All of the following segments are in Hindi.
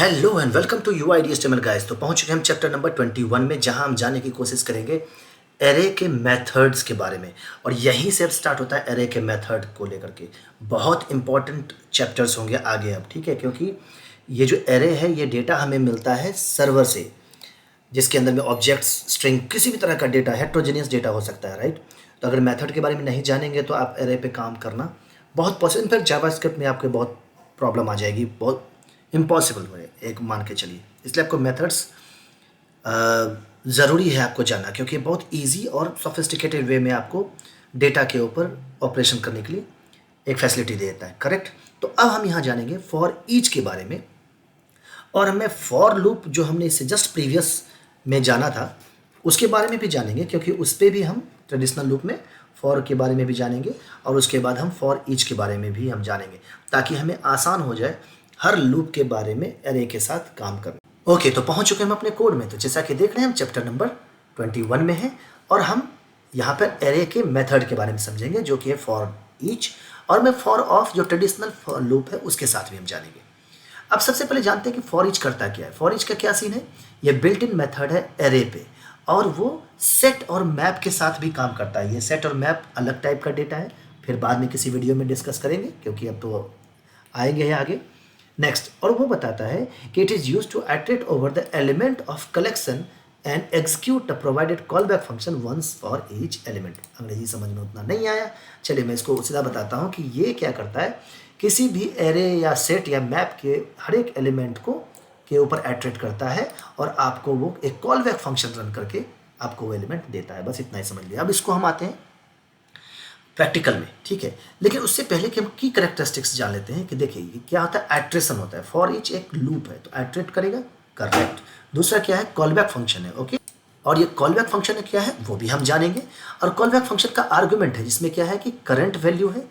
Hello and welcome to UIDHTML guys. तो पहुंच चुके हम चैप्टर नंबर 21 में, जहां हम जानने की कोशिश करेंगे एरे के मेथड्स के बारे में। और यहीं से अब स्टार्ट होता है एरे के मेथड को लेकर के। बहुत इंपॉर्टेंट चैप्टर्स होंगे आगे अब, ठीक है, क्योंकि ये जो एरे है ये डेटा हमें मिलता है सर्वर से, जिसके अंदर में ऑब्जेक्ट्स, स्ट्रिंग, किसी भी तरह का डेटा, हेट्रोजेनियस डेटा हो सकता है, राइट। तो अगर मेथड के बारे में नहीं जानेंगे तो आप एरे पे काम करना बहुत पॉसिबल, इनफैक्ट जावास्क्रिप्ट में आपके बहुत प्रॉब्लम आ जाएगी, बहुत इम्पॉसिबल है एक मान के चलिए। इसलिए आपको मेथड्स ज़रूरी है आपको जानना, क्योंकि ये बहुत इजी और सोफिस्टिकेटेड वे में आपको डेटा के ऊपर ऑपरेशन करने के लिए एक फैसिलिटी देता है, करेक्ट। तो अब हम यहाँ जानेंगे फॉर ईच के बारे में, और हमें फॉर लूप जो हमने इससे जस्ट प्रीवियस में जाना था उसके बारे में भी जानेंगे, क्योंकि उस पर भी हम ट्रेडिशनल लूप में फॉर के बारे में भी जानेंगे, और उसके बाद हम फॉर ईच के बारे में भी हम जानेंगे, ताकि हमें आसान हो जाए हर लूप के बारे में एरे के साथ काम करना। ओके, तो पहुंच चुके हम अपने कोड में। तो जैसा कि देख रहे हैं हम चैप्टर नंबर 21 में हैं, और हम यहाँ पर एरे के मेथड के बारे में समझेंगे, जो कि है फॉर ईच, और मैं फॉर ऑफ जो ट्रेडिशनल लूप है उसके साथ भी हम जानेंगे। अब सबसे पहले जानते हैं कि फॉर ईच करता क्या है। फॉर ईच का क्या सीन है? ये बिल्ट इन मेथड है एरे पे, और वो सेट और मैप के साथ भी काम करता है। ये सेट और मैप अलग टाइप का डेटा है, फिर बाद में किसी वीडियो में डिस्कस करेंगे, क्योंकि अब तो आएंगे हैं आगे। नेक्स्ट, और वो बताता है कि it is use to iterate over the element of collection and execute the provided call back function once for each element. अंग्रेजी समझ में उतना नहीं आया, चलिए मैं इसको सीधा बताता हूँ कि ये क्या करता है। किसी भी एरे या सेट या मैप के हर एक एलिमेंट को के ऊपर एट्रेट करता है, और आपको वो एक कॉल बैक फंक्शन रन करके आपको वो एलिमेंट देता है। बस इतना ही समझ लिया। अब इसको हम आते हैं प्रैक्टिकल में, ठीक है। लेकिन उससे पहले कि हम की करेक्टरिस्टिक्स जान लेते हैं कि देखिए ये क्या होता है। एट्रेशन होता है। फॉर ईच एक लूप है तो एट्रेट करेगा, करेक्ट। दूसरा क्या है? कॉल बैक फंक्शन है, ओके। और ये कॉल बैक फंक्शन क्या है वो भी हम जानेंगे। और कॉल बैक फंक्शन का आर्गुमेंट है, जिसमें क्या है कि करंट वैल्यू है,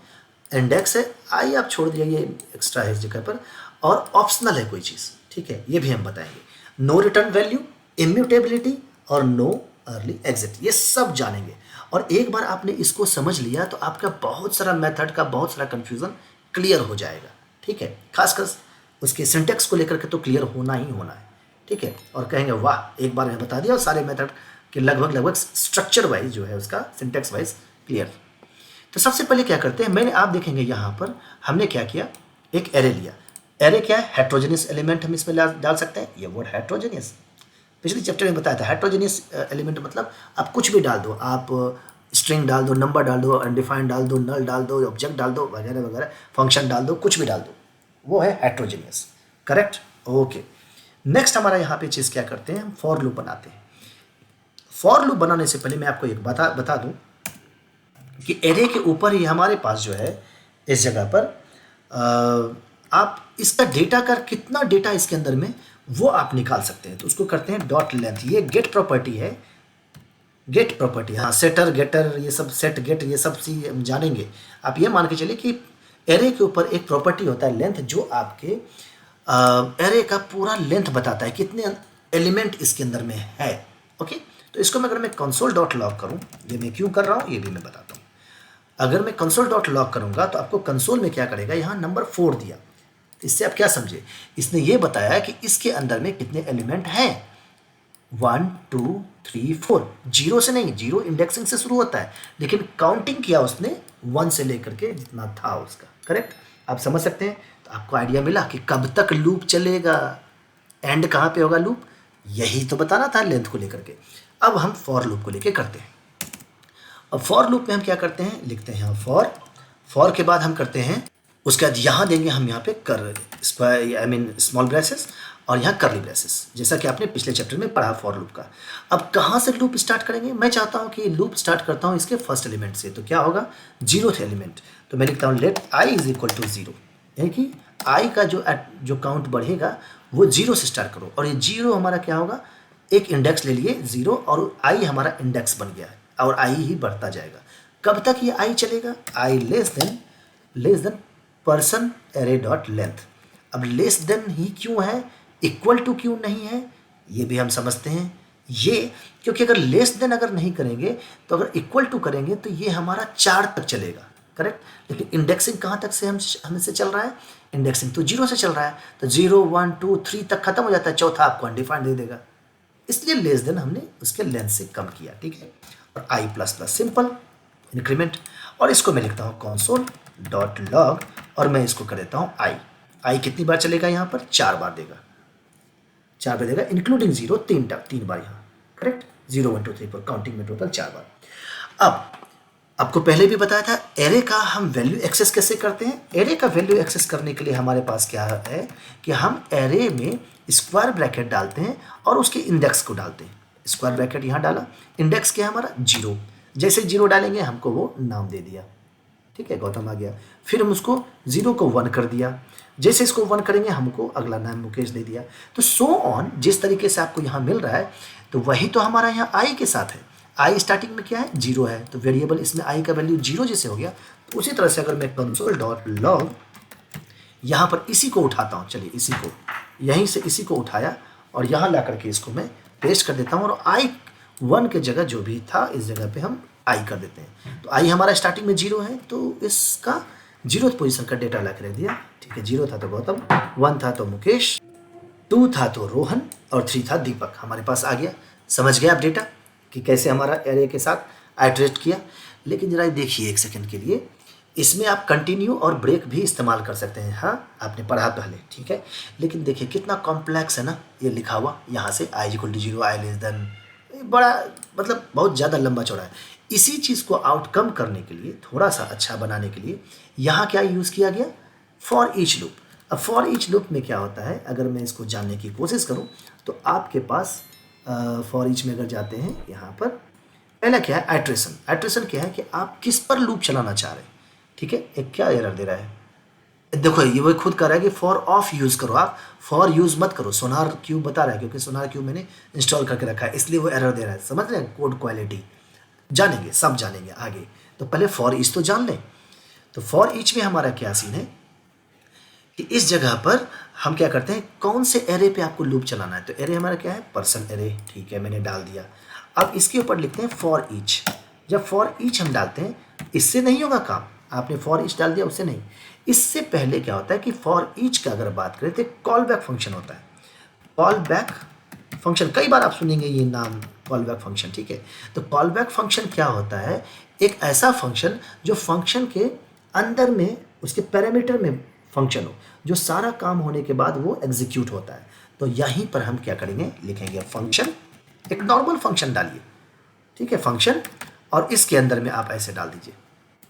इंडेक्स है, आई आप छोड़ दिया, ये एक्स्ट्रा है इस जगह पर, और ऑप्शनल है कोई चीज़, ठीक है, ये भी हम बताएंगे। नो रिटर्न वैल्यू, इम्यूटेबिलिटी, और नो अर्ली एग्जिट, ये सब जानेंगे। और एक बार आपने इसको समझ लिया तो आपका बहुत सारा मेथड का बहुत सारा कन्फ्यूज़न क्लियर हो जाएगा, ठीक है। खासकर उसके सिंटेक्स को लेकर के तो क्लियर होना ही होना है, ठीक है। और कहेंगे वाह, एक बार मैं बता दिया और सारे मेथड के लगभग स्ट्रक्चर वाइज जो है उसका सिंटेक्स वाइज क्लियर। तो सबसे पहले क्या करते हैं, मैंने आप देखेंगे यहाँ पर हमने क्या किया, एक एरे लिया। एरे क्या है? हेट्रोजेनियस एलिमेंट हम इसमें डाल सकते हैं। ये वर्ड हेट्रोजेनियस पिछले चैप्टर में बताया था। हेट्रोजेनियस एलिमेंट मतलब आप कुछ भी डाल दो, आप स्ट्रिंग डाल दो, नंबर डाल दो, अनडिफाइंड डाल दो, नल डाल दो, ऑब्जेक्ट डाल दो, वगैरह वगैरह, फंक्शन डाल दो, कुछ भी डाल दो, वो है हेट्रोजेनियस, करेक्ट, ओके। नेक्स्ट हमारा यहाँ पे चीज़ क्या करते हैं, हम फॉर लूप बनाते हैं। फॉर लूप बनाने से पहले मैं आपको एक बता दूँ कि एरे के ऊपर ही हमारे पास जो है इस जगह पर आप इसका डेटा का कितना डेटा इसके अंदर में वो आप निकाल सकते हैं। तो उसको करते हैं डॉट लेंथ। ये गेट प्रॉपर्टी है, गेट प्रॉपर्टी, हाँ, सेटर गेटर ये सब, सेट गेट ये सब सी हम जानेंगे। आप ये मान के चलिए कि एरे के ऊपर एक प्रॉपर्टी होता है लेंथ, जो आपके एरे का पूरा लेंथ बताता है, कितने एलिमेंट इसके अंदर में है, ओके। तो इसको मैं अगर मैं कंसोल डॉट लॉग करूँ, ये मैं क्यों कर रहा हूँ ये भी मैं बताता हूँ। अगर मैं कंसोल डॉट लॉग करूँगा तो आपको कंसोल में क्या करेगा, यहाँ नंबर 4 दिया। इससे आप क्या समझे, इसने ये बताया कि इसके अंदर में कितने एलिमेंट हैं, 1 2 3 4, जीरो से नहीं, जीरो इंडेक्सिंग से शुरू होता है, लेकिन काउंटिंग किया उसने 1 से लेकर के जितना था उसका, करेक्ट। आप समझ सकते हैं। तो आपको आइडिया मिला कि कब तक लूप चलेगा, एंड कहाँ पे होगा लूप, यही तो बताना था लेंथ को लेकर के। अब हम फॉर लूप को लेकर करते हैं। अब फॉर लूप में हम क्या करते हैं, लिखते हैं फॉर के बाद हम करते हैं, उसके बाद यहाँ देंगे हम यहाँ पे कर square, I mean small braces, और यहाँ करली ब्रेसेस, जैसा कि आपने पिछले चैप्टर में पढ़ा फॉर लूप का। अब कहाँ से लूप स्टार्ट करेंगे, मैं चाहता हूँ कि लूप स्टार्ट करता हूँ इसके फर्स्ट एलिमेंट से। तो क्या होगा, 0th एलिमेंट। तो मैं लिखता हूँ let I is equal to 0, यानी कि आई का जो काउंट बढ़ेगा वो 0 से स्टार्ट करो। और ये 0 हमारा क्या होगा, एक इंडेक्स ले लिए 0, और आई हमारा इंडेक्स बन गया है, और आई ही बढ़ता जाएगा। कब तक ये आई चलेगा, I less than person array dot length. अब लेस देन ही क्यों है, इक्वल टू क्यों नहीं है, ये भी हम समझते हैं। ये क्योंकि अगर लेस देन अगर नहीं करेंगे तो अगर इक्वल टू करेंगे तो ये हमारा 4 तक चलेगा, करेक्ट। लेकिन इंडेक्सिंग कहाँ तक से हमसे चल रहा है, इंडेक्सिंग तो 0 से चल रहा है, तो 0 1 2 3 तक खत्म हो जाता है, चौथा आपको अनडिफाइंड दे देगा, इसलिए लेस देन हमने उसके लेंथ से कम किया, ठीक है। और आई प्लस प्लस सिंपल इंक्रीमेंट, और इसको मैं लिखता हूँ कॉन्सोल डॉट लॉग, और मैं इसको कर देता हूँ आई। आई कितनी बार चलेगा यहाँ पर? 4 बार देगा, 4 बार देगा इंक्लूडिंग 0, 3 बार यहाँ, करेक्ट। 0 1 2 3 4 काउंटिंग में टोटल 4 बार। अब आपको पहले भी बताया था एरे का हम वैल्यू एक्सेस कैसे करते हैं। एरे का वैल्यू एक्सेस करने के लिए हमारे पास क्या है कि हम एरे में स्क्वायर ब्रैकेट डालते हैं और उसके इंडेक्स को डालते हैं। स्क्वायर ब्रैकेट यहाँ डाला, इंडेक्स क्या है हमारा? 0। जैसे 0 डालेंगे हमको वो नाम दे दिया, ठीक है, गौतम आ गया। फिर हम उसको 0 को 1 कर दिया, जैसे इसको 1 करेंगे हमको अगला नाम मुकेश दे दिया। तो सो ऑन जिस तरीके से आपको यहाँ मिल रहा है, तो वही तो हमारा यहाँ आई के साथ है। आई स्टार्टिंग में क्या है? 0 है, तो वेरिएबल इसमें आई का वैल्यू 0 जैसे हो गया। तो उसी तरह से अगर मैं कंसोल डॉट लॉग यहाँ पर इसी को उठाता हूँ, चलिए इसी को, यहीं से इसी को उठाया और यहाँ ला करके इसको मैं पेस्ट कर देता हूँ, और आई 1 के जगह जो भी था इस जगह पे हम आई कर देते हैं। तो आई हमारा स्टार्टिंग में 0 है, तो इसका 0th पोजीशन का डेटा ला कर रख दिया, ठीक है। 0 था तो गौतम, 1 था तो मुकेश, 2 था तो रोहन, और 3 था दीपक। हमारे पास आ गया। समझ गया आप डेटा कि कैसे हमारा एरे के साथ आइटरेट किया। लेकिन जरा देखिए एक सेकंड के लिए, इसमें आप कंटिन्यू और ब्रेक भी इस्तेमाल कर सकते हैं। हाँ, आपने पढ़ा पहले, ठीक है। लेकिन देखिए कितना कॉम्प्लेक्स है ना ये लिखा हुआ, यहाँ से I equal to 0, I less than, बड़ा मतलब बहुत ज़्यादा लंबा चौड़ा है। इसी चीज़ को आउटकम करने के लिए, थोड़ा सा अच्छा बनाने के लिए यहाँ क्या यूज़ किया गया? For each loop. अब फॉर ईच लूप में क्या होता है, अगर मैं इसको जानने की कोशिश करूँ तो आपके पास फॉर ईच में अगर जाते हैं यहाँ पर, पहला क्या है? आइट्रेशन। आइट्रेशन क्या है कि आप किस पर लूप चलाना चाह रहे हैं, ठीक है। एक क्या एरर दे रहा है, देखो ये वो खुद कर रहा है कि फॉर ऑफ यूज़ करो, आप फॉर यूज़ मत करो। सोनार क्यूब बता रहा है, क्योंकि सोनार क्यूब मैंने इंस्टॉल करके रखा है, इसलिए वो एरर दे रहा है। समझ रहे हैं? कोड क्वालिटी जानेंगे, सब जानेंगे आगे। तो पहले फॉर ईच तो जान लें। तो फॉर ईच में हमारा क्या सीन है कि इस जगह पर हम क्या करते हैं, कौन से एरे पे आपको लूप चलाना है। तो एरे हमारा क्या है? पर्सन एरे, ठीक है, मैंने डाल दिया। अब इसके ऊपर लिखते हैं फॉर ईच। जब फॉर ईच हम डालते हैं, इससे नहीं होगा काम, आपने फॉर ईच डाल दिया उससे नहीं। इससे पहले क्या होता है कि फॉर ईच का अगर बात करें तो कॉल बैक फंक्शन होता है। कॉल बैक फंक्शन कई बार आप सुनेंगे ये नाम, कॉल बैक फंक्शन, ठीक है। तो कॉल बैक फंक्शन क्या होता है? एक ऐसा फंक्शन जो फंक्शन के अंदर में, उसके पैरामीटर में फंक्शन हो, जो सारा काम होने के बाद वो एग्जीक्यूट होता है। तो यहीं पर हम क्या करेंगे, लिखेंगे फंक्शन, एक नॉर्मल फंक्शन डालिए, ठीक है, फंक्शन, और इसके अंदर में आप ऐसे डाल दीजिए,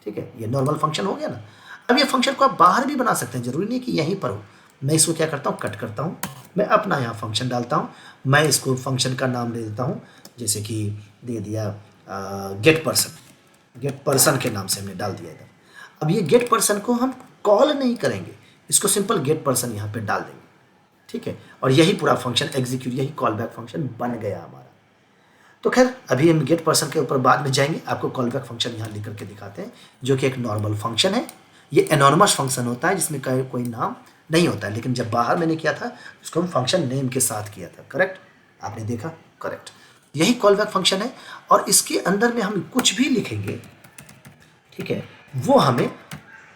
ठीक है। ये नॉर्मल फंक्शन हो गया ना। अब ये फंक्शन को आप बाहर भी बना सकते हैं, जरूरी नहीं कि यहीं पर हो। मैं इसको क्या करता हूँ, कट करता हूँ, मैं अपना यहाँ फंक्शन डालता हूँ। मैं इसको फंक्शन का नाम दे देता हूँ, जैसे कि दे दिया गेट पर्सन, गेट पर्सन के नाम से हमने डाल दिया इधर। अब ये गेट पर्सन को हम कॉल नहीं करेंगे, इसको सिंपल गेट पर्सन यहाँ पे डाल देंगे, ठीक है। और यही पूरा फंक्शन एग्जीक्यूट, यही कॉल बैक फंक्शन बन गया हमारा। तो खैर अभी हम गेट पर्सन के ऊपर बाद में जाएंगे, आपको कॉल बैक फंक्शन यहाँ लिख करके दिखाते हैं, जो कि एक नॉर्मल फंक्शन है। ये एनॉर्मस फंक्शन होता है जिसमें कोई नाम नहीं होता है, लेकिन जब बाहर मैंने किया था उसको हम फंक्शन नेम के साथ किया था, करेक्ट, आपने देखा, करेक्ट। यही कॉल बैक फंक्शन है, और इसके अंदर में हम कुछ भी लिखेंगे, ठीक है, वो हमें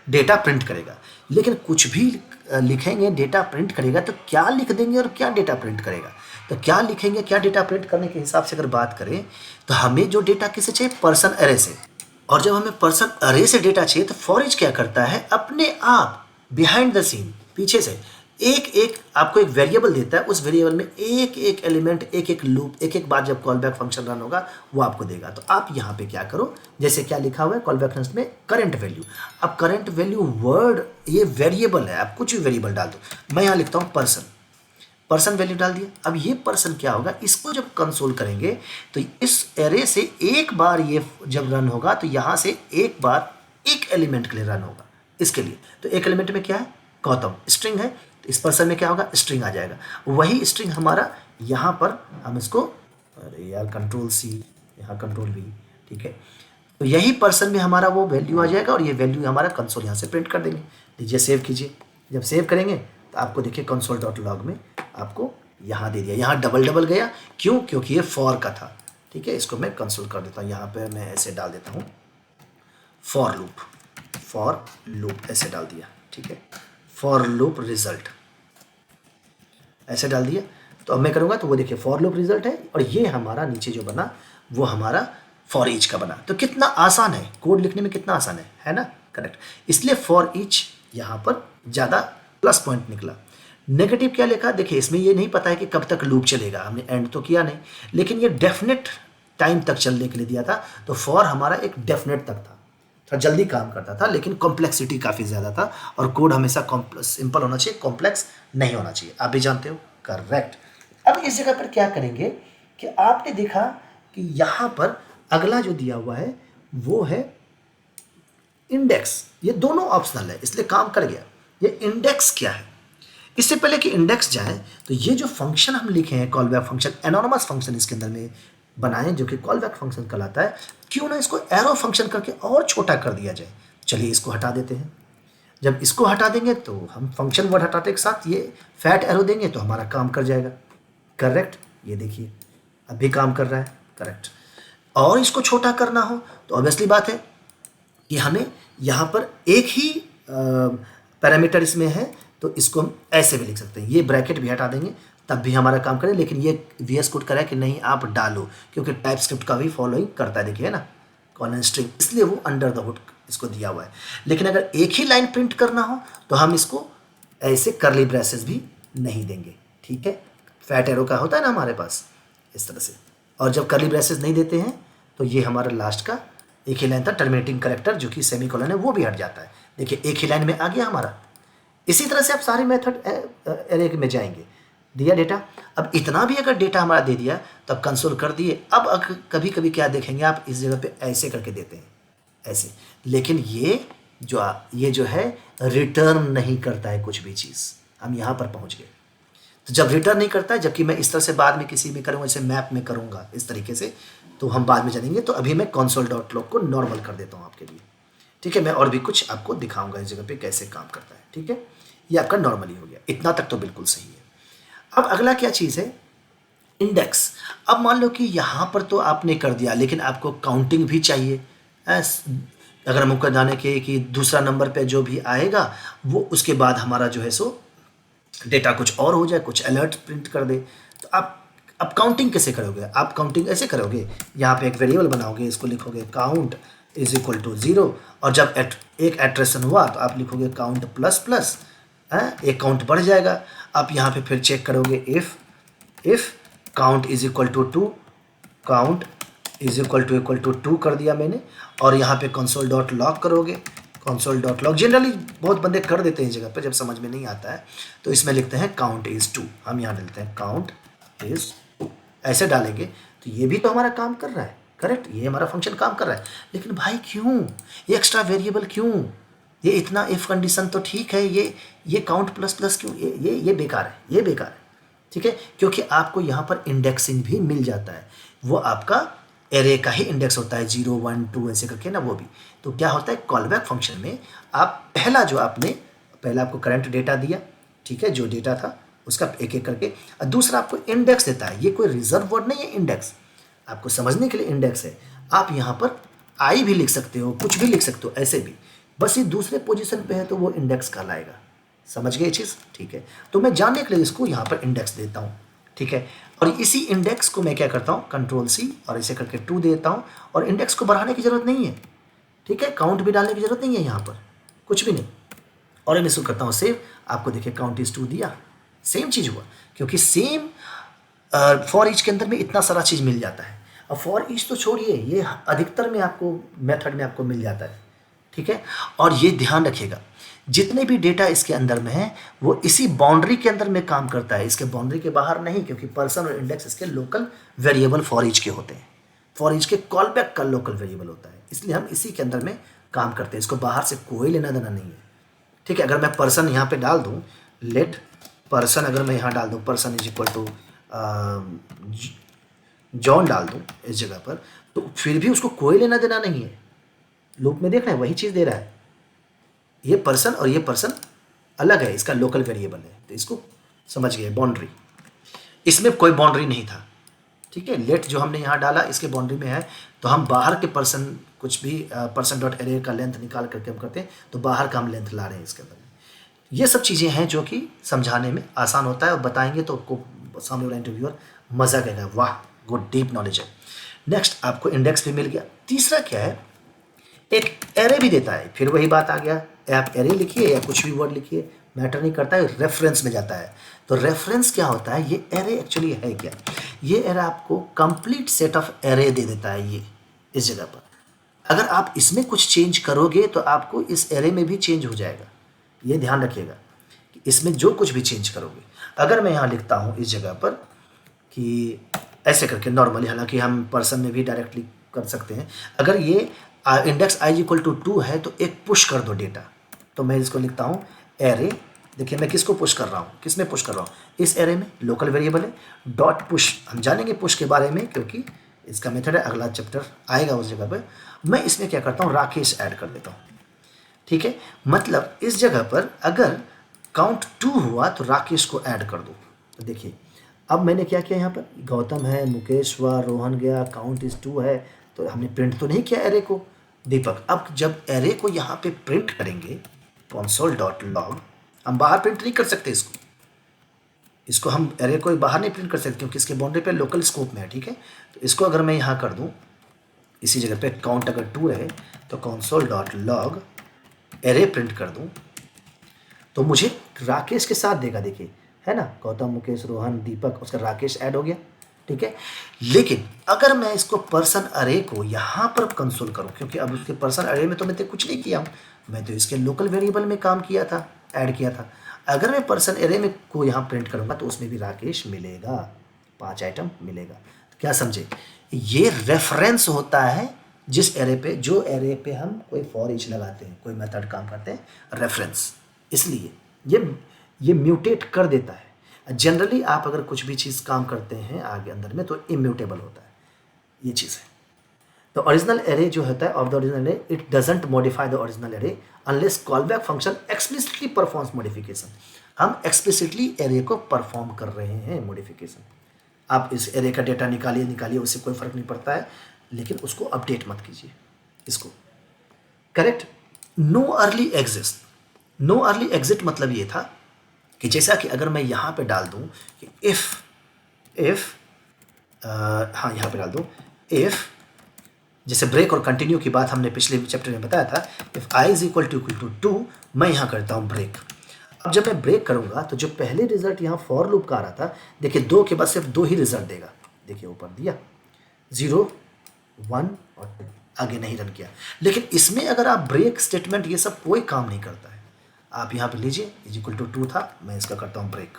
डेटा प्रिंट करेगा। लेकिन कुछ भी लिखेंगे डेटा प्रिंट करेगा, तो क्या लिख देंगे और क्या डेटा प्रिंट करेगा। तो क्या लिखेंगे, क्या डेटा प्रिंट करने के हिसाब से अगर बात करें, तो हमें जो डेटा किससे चाहिए, पर्सन अरे से। और जब हमें पर्सन अरे से डेटा चाहिए, तो फॉर ईच क्या करता है, अपने आप बिहाइंड द सीन, पीछे से एक एक आपको एक वेरिएबल देता है, उस वेरिएबल में एक एक एलिमेंट, एक एक लूप, एक एक बार जब कॉल बैक फंक्शन रन होगा वो आपको देगा। तो आप यहाँ पे क्या करो, जैसे क्या लिखा हुआ है कॉल बैक फंक्शन में, करंट वैल्यू। अब करंट वैल्यू वर्ड, ये वेरिएबल है, आप कुछ भी वेरिएबल डाल दो। मैं यहाँ लिखता हूँ पर्सन, पर्सन वैल्यू डाल दिया। अब ये पर्सन क्या होगा, इसको जब कंसोल करेंगे तो इस एरे से एक बार ये जब रन होगा, तो यहाँ से एक बार एक एलिमेंट के लिए रन होगा, इसके लिए। तो एक एलिमेंट में क्या है, गौतम, स्ट्रिंग है, तो इस पर्सन में क्या होगा, स्ट्रिंग आ जाएगा। वही स्ट्रिंग हमारा यहाँ पर हम इसको, अरे यार कंट्रोल सी, यहाँ कंट्रोल वी, ठीक है। तो यही पर्सन में हमारा वो वैल्यू आ जाएगा, और ये वैल्यू हमारा कंसोल यहाँ से प्रिंट कर देंगे। लीजिए सेव कीजिए। जब सेव करेंगे तो आपको देखिए कंसोल डॉट लॉग में आपको यहाँ दे दिया। यहाँ डबल डबल गया, क्यों, क्योंकि ये फॉर का था, ठीक है। इसको मैं कंसोल कर देता हूँ, यहाँ पे मैं ऐसे डाल देता हूँ फॉर लूप, फॉर लूप ऐसे डाल दिया, ठीक है, फॉर लूप रिजल्ट, ऐसे डाल दिया। तो अब मैं करूँगा तो वो देखिए फॉर लूप रिजल्ट है, और ये हमारा नीचे जो बना वो हमारा फॉर ईच का बना। तो कितना आसान है, कोड लिखने में कितना आसान है ना, करेक्ट। इसलिए फॉर ईच यहाँ पर ज़्यादा प्लस पॉइंट निकला। नेगेटिव क्या लिखा, देखिए इसमें ये नहीं पता है कि कब तक लूप चलेगा, हमने एंड तो किया नहीं, लेकिन ये डेफिनेट टाइम तक चलने के लिए दिया था। तो फॉर हमारा एक डेफिनेट तक था, थोड़ा जल्दी काम करता था, लेकिन कॉम्प्लेक्सिटी काफ़ी ज़्यादा था, और कोड हमेशा सिंपल होना चाहिए, कॉम्प्लेक्स नहीं होना चाहिए, आप भी जानते हो, करेक्ट। अब इस जगह पर क्या करेंगे कि आपने देखा कि यहाँ पर अगला जो दिया हुआ है वो है इंडेक्स। ये दोनों ऑप्शनल है इसलिए काम कर गया। ये इंडेक्स क्या है, इससे पहले कि इंडेक्स जाए तो ये जो फंक्शन हम लिखे हैं call back function, anonymous function इसके अंदर में बनाए जो कि कॉल बैक फंक्शन कहलाता है, क्यों ना इसको एरो फंक्शन करके और छोटा कर दिया जाए। चलिए इसको हटा देते हैं। जब इसको हटा देंगे तो हम फंक्शन वर्ड हटाते के साथ ये फैट एरो देंगे तो हमारा काम कर जाएगा, करेक्ट। ये देखिए अब भी काम कर रहा है, करेक्ट। और इसको छोटा करना हो तो ऑब्वियसली बात है कि हमें यहाँ पर एक ही पैरामीटर इसमें है, तो इसको हम ऐसे भी लिख सकते हैं, ये ब्रैकेट भी हटा देंगे तब भी हमारा काम करे। लेकिन ये VS कोड करा है कि नहीं आप डालो, क्योंकि टाइप स्क्रिप्ट का भी फॉलोइंग करता है, देखिए ना, कॉलन स्ट्रिंग, इसलिए वो अंडर द हुड इसको दिया हुआ है। लेकिन अगर एक ही लाइन प्रिंट करना हो तो हम इसको ऐसे करली ब्रेसेस भी नहीं देंगे, ठीक है। फैट एरो का होता है ना हमारे पास इस तरह से, और जब करली ब्रेसेस नहीं देते हैं तो ये हमारा लास्ट का एक ही लाइन था, टर्मिनेटिंग करेक्टर जो कि सेमीकोलन है वो भी हट जाता है। देखिए एक ही लाइन में आ गया हमारा। इसी तरह से आप सारे मेथड एरे में जाएंगे, दिया डेटा। अब इतना भी अगर डेटा हमारा दे दिया तो अब कंसोल कर दिए। अब कभी कभी क्या देखेंगे आप, इस जगह पे ऐसे करके देते हैं ऐसे, लेकिन ये जो है रिटर्न नहीं करता है कुछ भी चीज़। हम यहाँ पर पहुँच गए। तो जब रिटर्न नहीं करता है, जबकि मैं इस तरह से बाद में किसी में करूँगा, जैसे मैप में करूँगा इस तरीके से, तो हम बाद में जानेंगे। तो अभी मैं console.log को नॉर्मल कर देता हूँ आपके लिए, ठीक है। मैं और भी कुछ आपको दिखाऊंगा इस जगह पे कैसे काम करता है, ठीक है। ये आपका नॉर्मली हो गया, इतना तक तो बिल्कुल सही है। अब अगला क्या चीज़ है, इंडेक्स। अब मान लो कि यहाँ पर तो आपने कर दिया, लेकिन आपको काउंटिंग भी चाहिए। अगर हम हमको जाने के कि दूसरा नंबर पे जो भी आएगा वो उसके बाद हमारा जो है सो डेटा कुछ और हो जाए, कुछ अलर्ट प्रिंट कर दे, तो आप अब काउंटिंग कैसे करोगे। आप काउंटिंग ऐसे करोगे, यहाँ पे एक वेरिएबल बनाओगे, इसको लिखोगे काउंट इज इक्वल टू 0, और जब एक एट्रेशन हुआ तो आप लिखोगे काउंट प्लस प्लस, एक काउंट बढ़ जाएगा। आप यहाँ पे फिर चेक करोगे if count is equal to 2, count is equal to 2 कर दिया मैंने, और यहाँ पे console.log करोगे। console.log जनरली बहुत बंदे कर देते हैं इस जगह पर, जब समझ में नहीं आता है तो इसमें लिखते हैं काउंट इज़ 2, हम यहाँ डालते हैं काउंट इज़ 2, ऐसे डालेंगे तो ये भी तो हमारा काम कर रहा है, करेक्ट। ये हमारा फंक्शन काम कर रहा है, लेकिन भाई क्यों ये एक्स्ट्रा वेरिएबल, क्यों ये इतना इफ़ कंडीशन तो ठीक है, ये काउंट प्लस प्लस क्यों, ये बेकार है, ये बेकार है, ठीक है। क्योंकि आपको यहाँ पर इंडेक्सिंग भी मिल जाता है, वो आपका एरे का ही इंडेक्स होता है, 0 1 2 ऐसे करके ना, वो भी। तो क्या होता है कॉल बैक फंक्शन में, आप पहला आपको करंट डेटा दिया, ठीक है, जो डेटा था उसका एक एक करके, और दूसरा आपको इंडेक्स देता है। ये कोई रिजर्व वर्ड नहीं है, इंडेक्स आपको समझने के लिए इंडेक्स है। आप यहाँ पर आई भी लिख सकते हो, कुछ भी लिख सकते हो, ऐसे भी, बस ये दूसरे पोजीशन पे है तो वो इंडेक्स कहलाएगा। समझ गए चीज़, ठीक है। तो मैं जानने के लिए इसको यहाँ पर इंडेक्स देता हूँ, ठीक है। और इसी इंडेक्स को मैं क्या करता हूँ, Ctrl+C और इसे करके 2 देता हूँ, और इंडेक्स को बढ़ाने की ज़रूरत नहीं है, ठीक है। काउंट भी डालने की ज़रूरत नहीं है यहाँ पर, कुछ भी नहीं। और मैं इसको करता हूँ सेव, आपको देखिए काउंट इज़ 2 दिया, सेम चीज़ हुआ, क्योंकि सेम फॉर ईच के अंदर में इतना सारा चीज़ मिल जाता है। अब फॉर ईच तो छोड़िए, ये अधिकतर में आपको मेथड में आपको मिल जाता है, ठीक है। और ये ध्यान रखिएगा, जितने भी डेटा इसके अंदर में है वो इसी बाउंड्री के अंदर में काम करता है, इसके बाउंड्री के बाहर नहीं, क्योंकि पर्सन और इंडेक्स इसके लोकल वेरिएबल फॉर ईच के होते हैं। फॉर ईच के कॉल बैक का लोकल वेरिएबल होता है, इसलिए हम इसी के अंदर में काम करते हैं, इसको बाहर से कोई लेना देना नहीं है, ठीक है। अगर मैं पर्सन यहाँ पे डाल दूँ, लेट पर्सन, अगर मैं यहाँ डाल दूँ person is equal to John डाल दूँ इस जगह पर, तो फिर भी उसको कोई लेना देना नहीं है। लूप में देख रहे हैं वही चीज़ दे रहा है, ये पर्सन और ये पर्सन अलग है, इसका लोकल वेरिएबल है, तो इसको समझ गए। बाउंड्री, इसमें कोई बाउंड्री नहीं था, ठीक है। लेट जो हमने यहाँ डाला इसके बाउंड्री में है, तो हम बाहर के पर्सन कुछ भी पर्सन डॉट एरे का लेंथ निकाल करके हम करते हैं, तो बाहर का हम लेंथ ला रहे हैं इसके अंदर। ये सब चीज़ें हैं जो कि समझाने में आसान होता है, और बताएंगे तो आपको सामने वाला इंटरव्यूअर मज़ा करेगा, वाह गुड डीप नॉलेज है। नेक्स्ट आपको इंडेक्स भी मिल गया। तीसरा क्या है, एक एरे भी देता है। फिर वही बात आ गया, आप एरे लिखिए या कुछ भी वर्ड लिखिए, मैटर नहीं करता है, रेफरेंस में जाता है। तो रेफरेंस क्या होता है, ये एरे एक्चुअली है क्या, ये एरे आपको कंप्लीट सेट ऑफ एरे दे देता है। ये इस जगह पर अगर आप इसमें कुछ चेंज करोगे तो आपको इस एरे में भी चेंज हो जाएगा। ये ध्यान रखिएगा कि इसमें जो कुछ भी चेंज करोगे, अगर मैं यहाँ लिखता हूँ इस जगह पर कि ऐसे करके नॉर्मली, हालांकि हम पर्सन में भी डायरेक्टली कर सकते हैं, अगर ये इंडेक्स i इक्वल टू 2 है तो एक पुश कर दो डेटा, तो मैं इसको लिखता हूँ एरे। देखिए मैं किसको पुश कर रहा हूँ, किस में पुश कर रहा हूँ, इस एरे में, लोकल वेरिएबल है, डॉट पुश। हम जानेंगे पुश के बारे में क्योंकि इसका मेथड है, अगला चैप्टर आएगा उस जगह पर। मैं इसमें क्या करता हूँ, राकेश ऐड कर देता हूँ, ठीक है। मतलब इस जगह पर अगर काउंट 2 हुआ तो राकेश को ऐड कर दो। तो देखिए अब मैंने क्या किया, यहाँ पर गौतम है, मुकेश हुआ, रोहन गया, काउंट इज 2 है, तो हमने प्रिंट तो नहीं किया एरे को, दीपक। अब जब एरे को यहाँ पे प्रिंट करेंगे console.log, हम बाहर प्रिंट नहीं कर सकते इसको हम एरे को बाहर नहीं प्रिंट कर सकते क्योंकि इसके बाउंड्री पे लोकल स्कोप में है, ठीक है। तो इसको अगर मैं यहाँ कर दूँ, इसी जगह पे काउंट अगर 2 रहे तो console.log एरे प्रिंट कर दूँ तो मुझे राकेश के साथ देगा, देखिए है ना, गौतम, मुकेश, रोहन, दीपक, उसका राकेश ऐड हो गया, ठीक है। लेकिन अगर मैं इसको पर्सन अरे को यहाँ पर कंसोल करूँ, क्योंकि अब उसके पर्सन अरे में तो मैं कुछ नहीं किया हूँ, मैं तो इसके लोकल वेरिएबल में काम किया था, ऐड किया था। अगर मैं पर्सन अरे में को यहाँ प्रिंट करूँगा तो उसमें भी राकेश मिलेगा, 5 आइटम मिलेगा। तो क्या समझे, ये रेफरेंस होता है जिस एरे पे, जो एरे पे हम कोई फॉर ईच लगाते हैं, कोई मेथड काम करते हैं, रेफरेंस। इसलिए ये म्यूटेट कर देता है। जनरली आप अगर कुछ भी चीज़ काम करते हैं आगे अंदर में तो इम्यूटेबल होता है, ये चीज़ है। तो ओरिजिनल एरे जो होता है of the original array, it doesn't modify the original array unless callback function explicitly performs modification. हम एक्सप्लिसिटली एरे को परफॉर्म कर रहे हैं मॉडिफिकेशन। आप इस एरे का डेटा निकालिए, उससे कोई फर्क नहीं पड़ता है, लेकिन उसको अपडेट मत कीजिए इसको, correct. Know early exist, know early exit मतलब ये था कि जैसा कि अगर मैं यहाँ पे डाल दूँ कि इफ़ हाँ यहाँ पे डाल दूँ इफ़, जैसे ब्रेक और कंटिन्यू की बात हमने पिछले चैप्टर में बताया था, if i is equal to 2, मैं यहाँ करता हूँ ब्रेक। अब जब मैं ब्रेक करूँगा तो जो पहले रिजल्ट यहाँ फॉर लूप का आ रहा था, देखिए 2 के बाद सिर्फ 2 ही रिजल्ट देगा, देखिए ऊपर दिया 0, 1 और 2, आगे नहीं रन किया। लेकिन इसमें अगर आप ब्रेक स्टेटमेंट ये सब कोई काम नहीं करता है। आप यहाँ पे लीजिए इज इक्वल टू 2 था, मैं इसका करता हूँ ब्रेक।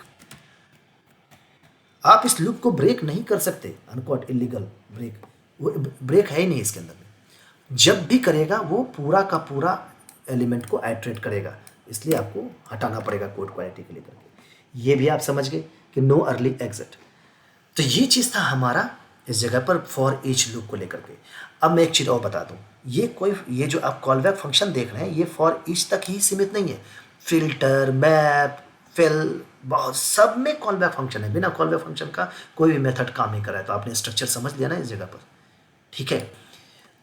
आप इस लूप को ब्रेक नहीं कर सकते, अनकोट इलीगल ब्रेक, वो ब्रेक है ही नहीं इसके अंदर में। जब भी करेगा वो पूरा का पूरा एलिमेंट को आइटरेट करेगा, इसलिए आपको हटाना पड़ेगा कोड क्वालिटी के लिए करके। ये भी आप समझ गए कि नो अर्ली एग्जिट। तो ये चीज़ था हमारा इस जगह पर फॉर ईच लूप को लेकर के। अब मैं एक चीज़ और बता दूँ, ये जो आप कॉलबैक फंक्शन देख रहे हैं ये फॉर ईच तक ही सीमित नहीं है। फिल्टर, मैप, फिल, बहुत सब में कॉलबैक फंक्शन है। बिना कॉलबैक फंक्शन का कोई भी मेथड काम नहीं कर रहा है। तो आपने स्ट्रक्चर समझ लिया ना इस जगह पर, ठीक है।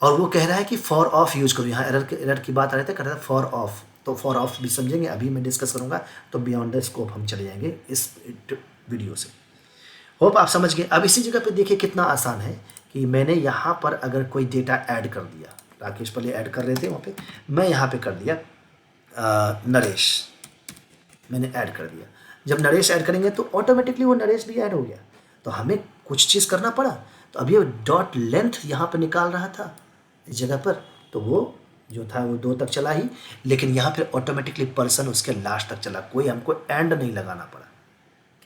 और वो कह रहा है कि फॉर ऑफ यूज करो, यहाँ एरर की बात आ रही थी, कह रहा था फॉर ऑफ, तो फॉर ऑफ भी समझेंगे, अभी मैं डिस्कस करूँगा, तो बियॉन्ड द स्कोप हम चले जाएंगे इस वीडियो से। होप आप समझ गए। अब इसी जगह पे देखिए कितना आसान है कि मैंने यहाँ पर अगर कोई डेटा ऐड कर दिया, राकेश पहले ऐड कर रहे थे वहाँ पे, मैं यहाँ पे कर दिया नरेश, मैंने ऐड कर दिया। जब नरेश ऐड करेंगे तो ऑटोमेटिकली वो नरेश भी ऐड हो गया। तो हमें कुछ चीज़ करना पड़ा, तो अभी डॉट लेंथ यहाँ पे निकाल रहा था इस जगह पर, तो वो जो था वो 2 तक चला ही, लेकिन यहाँ पे ऑटोमेटिकली पर्सन उसके लास्ट तक चला, कोई हमको एंड नहीं लगाना पड़ा,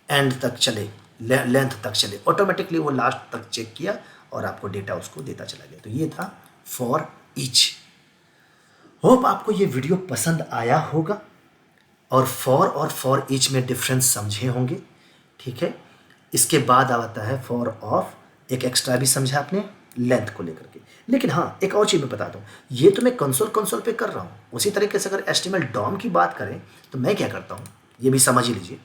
एंड तक चले, लेंथ तक चले, ऑटोमेटिकली वो लास्ट तक चेक किया और आपको डेटा उसको देता चला गया। तो ये था फॉर ईच। होप आपको ये वीडियो पसंद आया होगा और फॉर ईच में डिफरेंस समझे होंगे, ठीक है। इसके बाद आता है फॉर ऑफ, एक एक्स्ट्रा भी समझा आपने लेंथ को लेकर के। लेकिन हाँ एक और चीज़ मैं बता दूँ, ये तो मैं कंसोल पे कर रहा हूँ। उसी तरीके से अगर HTML DOM की बात करें तो मैं क्या करता हूँ, ये भी समझ ही लीजिए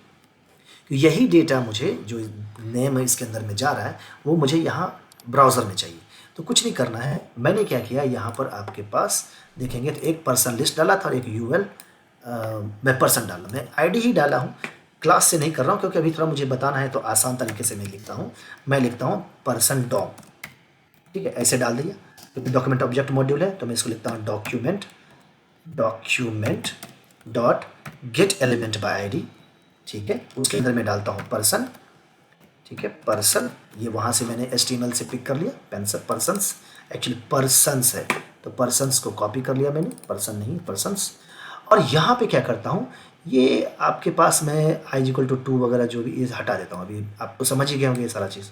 कि यही डेटा मुझे जो नेम इसके अंदर में जा रहा है वो मुझे यहाँ ब्राउज़र में चाहिए। तो कुछ नहीं करना है, मैंने क्या किया, यहाँ पर आपके पास देखेंगे तो एक पर्सन लिस्ट डाला था और एक UL मैं पर्सन डाला, मैं आईडी ही डाला हूँ, क्लास से नहीं कर रहा हूँ क्योंकि अभी थोड़ा मुझे बताना है तो आसान तरीके से मैं लिखता हूँ। मैं लिखता हूँ पर्सन डॉम, ठीक है, ऐसे डाल दिया। क्योंकि डॉक्यूमेंट ऑब्जेक्ट मॉड्यूल है तो मैं इसको लिखता हूँ document dot gate element by ID, ठीक है। उसके अंदर मैं डालता हूँ पर्सन, ठीक है, पर्सन, ये वहाँ से मैंने HTML से पिक कर लिया, पर्सन्स, एक्चुअली पर्सन्स है तो पर्सन्स को कॉपी कर लिया मैंने, पर्सन नहीं पर्सन्स। और यहाँ पे क्या करता हूँ, ये आपके पास मैं i=2 वगैरह जो भी ये हटा देता हूँ। अभी आपको समझ ही गए होंगे ये सारा चीज़,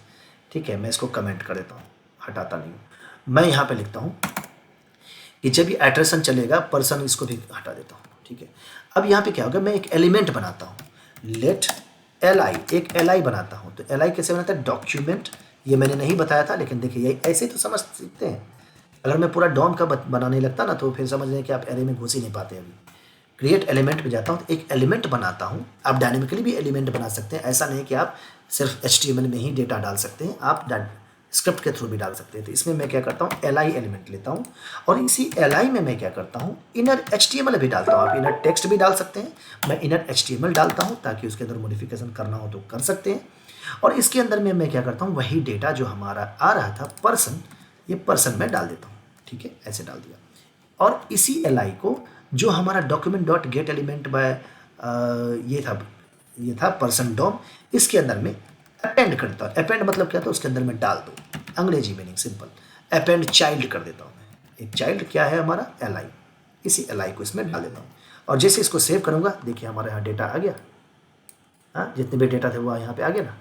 ठीक है। मैं इसको कमेंट कर देता हूँ, हटाता नहीं हूँ। मैं यहाँ पे लिखता हूँ कि जब ये इटरेशन चलेगा पर्सन, इसको भी हटा देता हूँ, ठीक है। अब यहाँ पे क्या होगा, मैं एक एलिमेंट बनाता हूँ, लेट li, एक li बनाता हूँ। तो li कैसे बनाता है, डॉक्यूमेंट, ये मैंने नहीं बताया था लेकिन देखिए ये ऐसे तो समझ सकते हैं। अगर मैं पूरा डॉम का बनाने लगता ना तो फिर समझ लें कि आप एरे में घुस ही नहीं पाते। अभी क्रिएट एलिमेंट पे जाता हूँ तो एक एलिमेंट बनाता हूँ। आप डायनेमिकली भी एलिमेंट बना सकते हैं, ऐसा नहीं कि आप सिर्फ HTML में ही डेटा डाल सकते हैं, आप स्क्रिप्ट के थ्रू भी डाल सकते हैं। तो इसमें मैं क्या करता हूँ, li एलिमेंट लेता हूँ और इसी li में मैं क्या करता हूँ, इनर HTML भी डालता हूँ। आप इनर टेक्स्ट भी डाल सकते हैं, मैं इनर HTML डालता हूँ ताकि उसके अंदर मॉडिफिकेशन करना हो तो कर सकते हैं। और इसके अंदर में मैं क्या करता हूँ, वही डेटा जो हमारा आ रहा था पर्सन, ये पर्सन में डाल देता हूँ, ठीक है, ऐसे डाल दिया। और इसी li को जो हमारा document dot gate element by ये था पर्सन डॉम, इसके अंदर में अपेंड करता हूँ। अपेंड मतलब क्या था, उसके अंदर में डाल दो, अंग्रेजी मीनिंग सिंपल, अपेंड चाइल्ड कर देता हूँ मैं। एक चाइल्ड क्या है हमारा, li, इसी li को इसमें डाल देता हूँ। और जैसे इसको सेव करूँगा, देखिए हमारे यहाँ डेटा आ गया, हाँ, जितने भी डेटा थे वो यहाँ पे आ गया ना,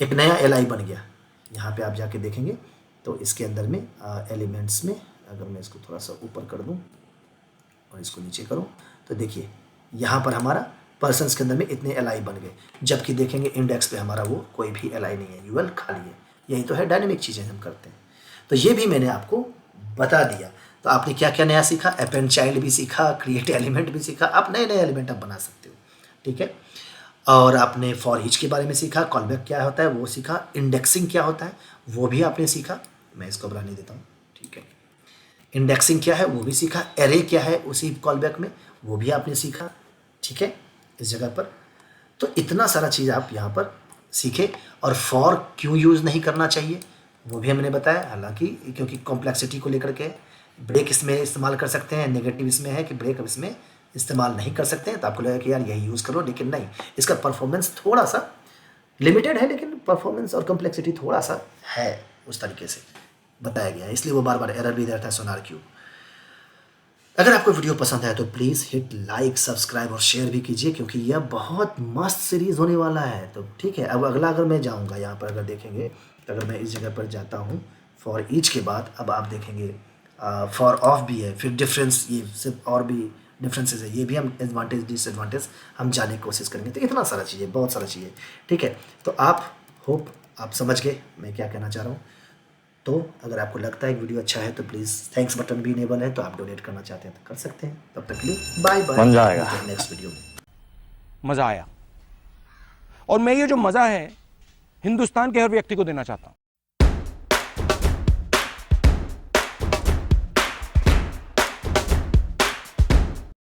एक नया li बन गया। यहाँ पे आप जाके देखेंगे तो इसके अंदर में एलिमेंट्स में अगर मैं इसको थोड़ा सा ऊपर कर दूँ और इसको नीचे करूँ तो देखिए यहाँ पर हमारा पर्सन्स के अंदर में इतने li बन गए, जबकि देखेंगे इंडेक्स पे हमारा वो कोई भी li नहीं है, यूएल खाली है। यही तो है डायनेमिक चीज़ें हम करते हैं। तो ये भी मैंने आपको बता दिया। तो आपने क्या क्या नया सीखा, अपेंड चाइल्ड भी सीखा, क्रिएट एलिमेंट भी सीखा, आप नए नए एलिमेंट आप बना सकते हो, ठीक है। और आपने फॉर ईच के बारे में सीखा, कॉलबैक क्या होता है वो सीखा, इंडेक्सिंग क्या होता है वो भी आपने सीखा। मैं इसको बनाने देता हूँ, ठीक है। इंडेक्सिंग क्या है वो भी सीखा, एरे क्या है उसी कॉलबैक में वो भी आपने सीखा, ठीक है, इस जगह पर। तो इतना सारा चीज़ आप यहाँ पर सीखे। और फॉर क्यों यूज़ नहीं करना चाहिए वो भी हमने बताया, हालांकि क्योंकि कॉम्प्लेक्सिटी को लेकर के। ब्रेक इसमें इस्तेमाल कर सकते हैं, नेगेटिव इसमें है कि ब्रेक अब इसमें इस्तेमाल नहीं कर सकते हैं, तो आपको लगेगा कि यार यही यूज़ करो, लेकिन नहीं, इसका परफॉर्मेंस थोड़ा सा लिमिटेड है, लेकिन परफॉर्मेंस और कॉम्प्लेक्सिटी थोड़ा सा है, उस तरीके से बताया गया है, इसलिए वो बार बार एरर भी देता है सोनार क्यू। अगर आपको वीडियो पसंद है तो प्लीज़ हिट लाइक, सब्सक्राइब और शेयर भी कीजिए, क्योंकि यह बहुत मस्त सीरीज़ होने वाला है। तो ठीक है, अब अगला अगर मैं जाऊंगा यहाँ पर, अगर देखेंगे तो अगर मैं इस जगह पर जाता हूँ फॉर ईच के बाद, अब आप देखेंगे फॉर ऑफ भी है, फिर डिफरेंस, ये सिर्फ और भी डिफरेंसेस है, ये भी हम एडवांटेज डिसएडवांटेज हम जानने की कोशिश करेंगे। तो इतना सारा चीज़ें, बहुत सारा चीज़ें, ठीक है। तो आप होप आप समझ गए मैं क्या कहना चाह रहा हूँ। तो अगर आपको लगता है वीडियो अच्छा है तो प्लीज़ थैंक्स बटन भी इनेबल है, तो आप डोनेट करना चाहते हैं तो कर सकते हैं। तब तक के लिए बाय बाय, मजा आएगा, नेक्स्ट वीडियो में। मजा आया। और मैं ये जो मजा है हिंदुस्तान के हर व्यक्ति को देना चाहता हूं।